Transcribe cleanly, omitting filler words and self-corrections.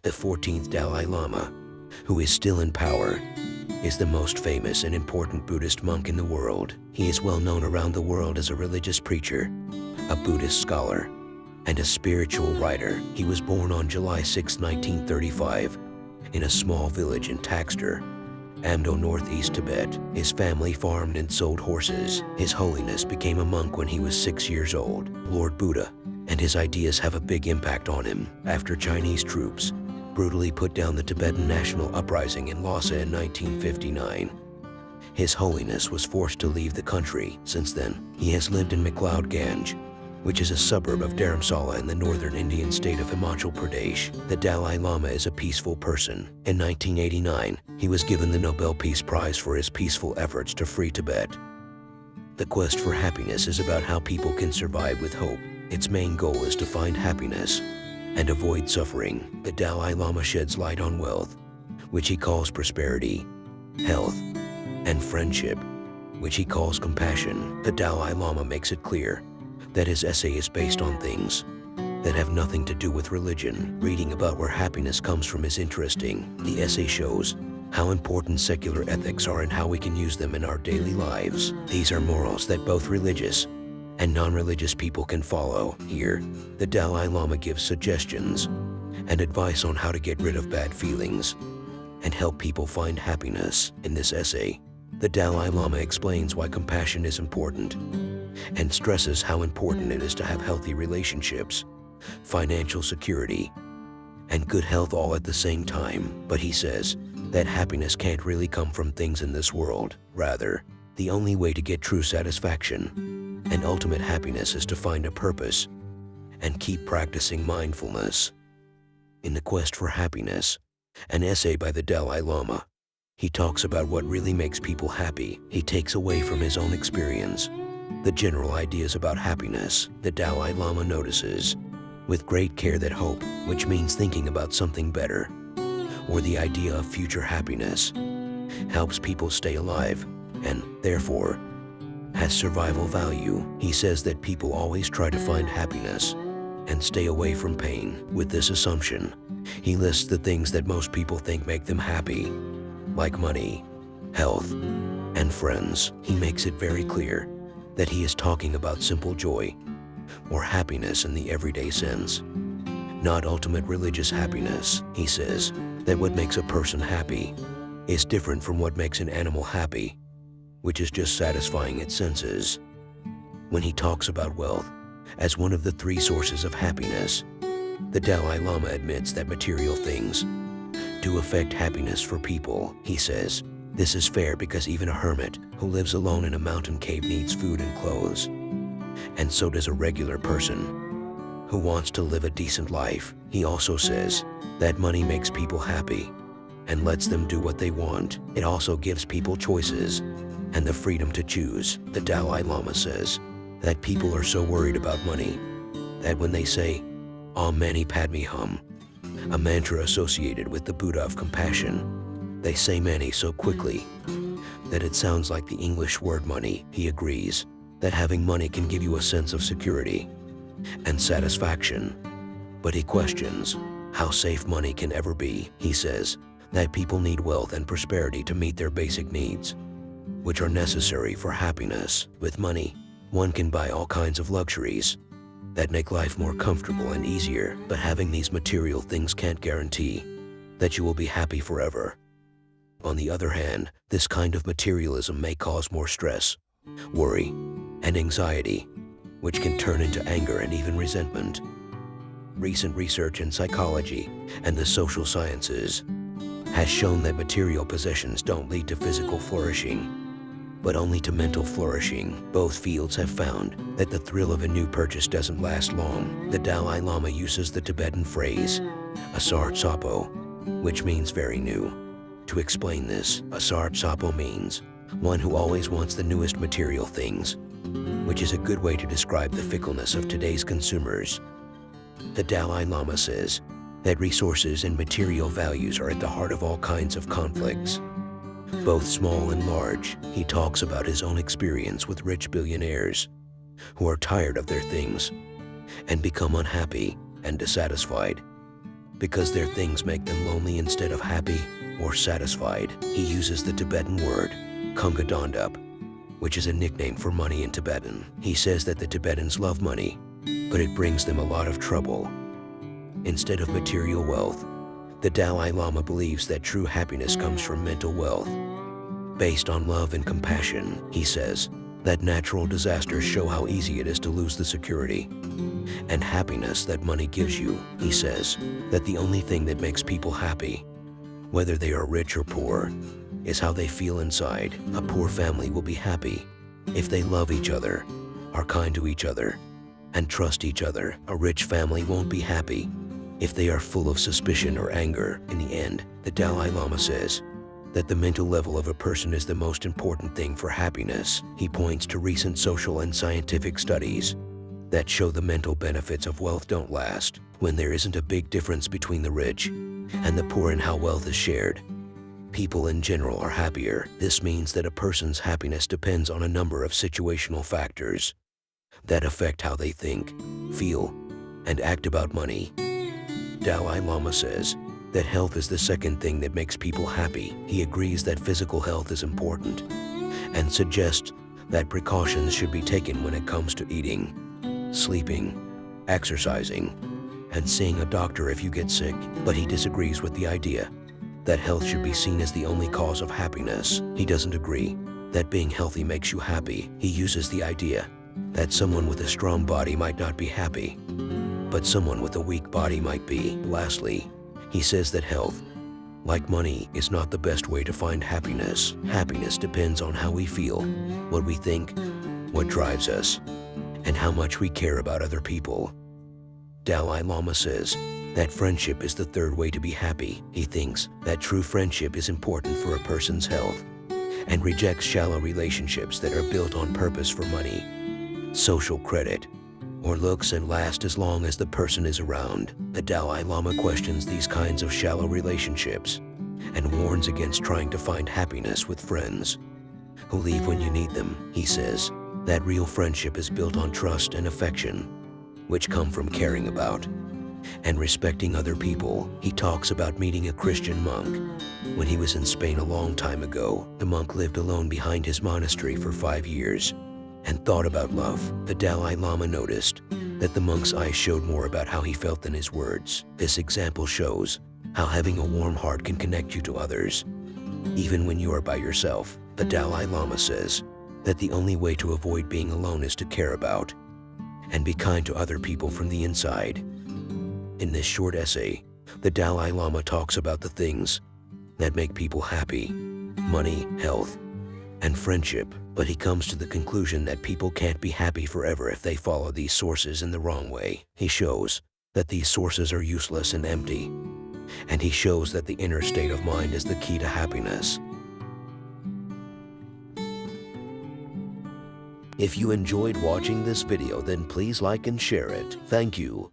The 14th Dalai Lama, who is still in power, is the most famous and important Buddhist monk in the world. He is well known around the world as a religious preacher, a Buddhist scholar, and a spiritual writer. He was born on July 6, 1935, in a small village in Takster, Amdo, northeast Tibet. His family farmed and sold horses. His Holiness became a monk when he was 6 years old. Lord Buddha and his ideas have a big impact on him. After Chinese troops brutally put down the Tibetan National Uprising in Lhasa in 1959, His Holiness was forced to leave the country. Since then, he has lived in McLeod Ganj, which is a suburb of Dharamsala in the northern Indian state of Himachal Pradesh. The Dalai Lama is a peaceful person. In 1989, he was given the Nobel Peace Prize for his peaceful efforts to free Tibet. The quest for happiness is about how people can survive with hope. Its main goal is to find happiness and avoid suffering. The Dalai Lama sheds light on wealth, which he calls prosperity, health, and friendship, which he calls compassion. The Dalai Lama makes it clear that his essay is based on things that have nothing to do with religion. Reading about where happiness comes from is interesting. The essay shows how important secular ethics are and how we can use them in our daily lives. These are morals that both religious and non-religious people can follow. Here, the Dalai Lama gives suggestions and advice on how to get rid of bad feelings and help people find happiness. In this essay, the Dalai Lama explains why compassion is important and stresses how important it is to have healthy relationships, financial security, and good health all at the same time. But he says that happiness can't really come from things in this world. Rather, the only way to get true satisfaction and ultimate happiness is to find a purpose and keep practicing mindfulness. In The Quest for Happiness, an essay by the Dalai Lama, he talks about what really makes people happy. He takes away from his own experience the general ideas about happiness. The Dalai Lama notices with great care that hope, which means thinking about something better, or the idea of future happiness, helps people stay alive and, therefore, has survival value. He says that people always try to find happiness and stay away from pain. With this assumption, he lists the things that most people think make them happy, like money, health, and friends. He makes it very clear that he is talking about simple joy or happiness in the everyday sense, not ultimate religious happiness. He says that what makes a person happy is different from what makes an animal happy, which is just satisfying its senses. When he talks about wealth as one of the three sources of happiness, the Dalai Lama admits that material things do affect happiness for people. He says this is fair because even a hermit who lives alone in a mountain cave needs food and clothes, and so does a regular person who wants to live a decent life. He also says that money makes people happy and lets them do what they want. It also gives people choices and the freedom to choose. The Dalai Lama says that people are so worried about money that when they say Om Mani Padme Hum, a mantra associated with the Buddha of compassion, they say many so quickly that it sounds like the English word money. He agrees that having money can give you a sense of security and satisfaction, but he questions how safe money can ever be. He says that people need wealth and prosperity to meet their basic needs, which are necessary for happiness. With money, one can buy all kinds of luxuries that make life more comfortable and easier, but having these material things can't guarantee that you will be happy forever. On the other hand, this kind of materialism may cause more stress, worry, and anxiety, which can turn into anger and even resentment. Recent research in psychology and the social sciences has shown that material possessions don't lead to physical flourishing, but only to mental flourishing. Both fields have found that the thrill of a new purchase doesn't last long. The Dalai Lama uses the Tibetan phrase, asar tsapo, which means very new. To explain this, asar tsapo means one who always wants the newest material things, which is a good way to describe the fickleness of today's consumers. The Dalai Lama says that resources and material values are at the heart of all kinds of conflicts, both small and large. He talks about his own experience with rich billionaires who are tired of their things and become unhappy and dissatisfied. because their things make them lonely instead of happy or satisfied. He uses the Tibetan word kungadondup, which is a nickname for money in Tibetan. He says that the Tibetans love money, but it brings them a lot of trouble. Instead of material wealth, the Dalai Lama believes that true happiness comes from mental wealth. Based on love and compassion, he says that natural disasters show how easy it is to lose the security and happiness that money gives you. He says that the only thing that makes people happy, whether they are rich or poor, is how they feel inside. A poor family will be happy if they love each other, are kind to each other, and trust each other. A rich family won't be happy if they are full of suspicion or anger. In the end, the Dalai Lama says that the mental level of a person is the most important thing for happiness. He points to recent social and scientific studies that show the mental benefits of wealth don't last when there isn't a big difference between the rich and the poor in how wealth is shared. People in general are happier. This means that a person's happiness depends on a number of situational factors that affect how they think, feel, and act about money. Dalai Lama says that health is the second thing that makes people happy. He agrees that physical health is important and suggests that precautions should be taken when it comes to eating, sleeping, exercising, and seeing a doctor if you get sick. But he disagrees with the idea that health should be seen as the only cause of happiness. He doesn't agree that being healthy makes you happy. He uses the idea that someone with a strong body might not be happy, but someone with a weak body might be. Lastly, he says that health, like money, is not the best way to find happiness. Happiness depends on how we feel, what we think, what drives us, and how much we care about other people. Dalai Lama says that friendship is the third way to be happy. He thinks that true friendship is important for a person's health and rejects shallow relationships that are built on purpose for money, social credit, or looks and last as long as the person is around. The Dalai Lama questions these kinds of shallow relationships and warns against trying to find happiness with friends who leave when you need them. He says that real friendship is built on trust and affection, which come from caring about and respecting other people. He talks about meeting a Christian monk when he was in Spain a long time ago. The monk lived alone behind his monastery for 5 years and thought about love. The Dalai Lama noticed that the monk's eyes showed more about how he felt than his words. This example shows how having a warm heart can connect you to others, even when you are by yourself. The Dalai Lama says that the only way to avoid being alone is to care about and be kind to other people from the inside. In this short essay, the Dalai Lama talks about the things that make people happy: money, health, and friendship. But he comes to the conclusion that people can't be happy forever if they follow these sources in the wrong way. He shows that these sources are useless and empty, and he shows that the inner state of mind is the key to happiness. If you enjoyed watching this video, then please like and share it. Thank you.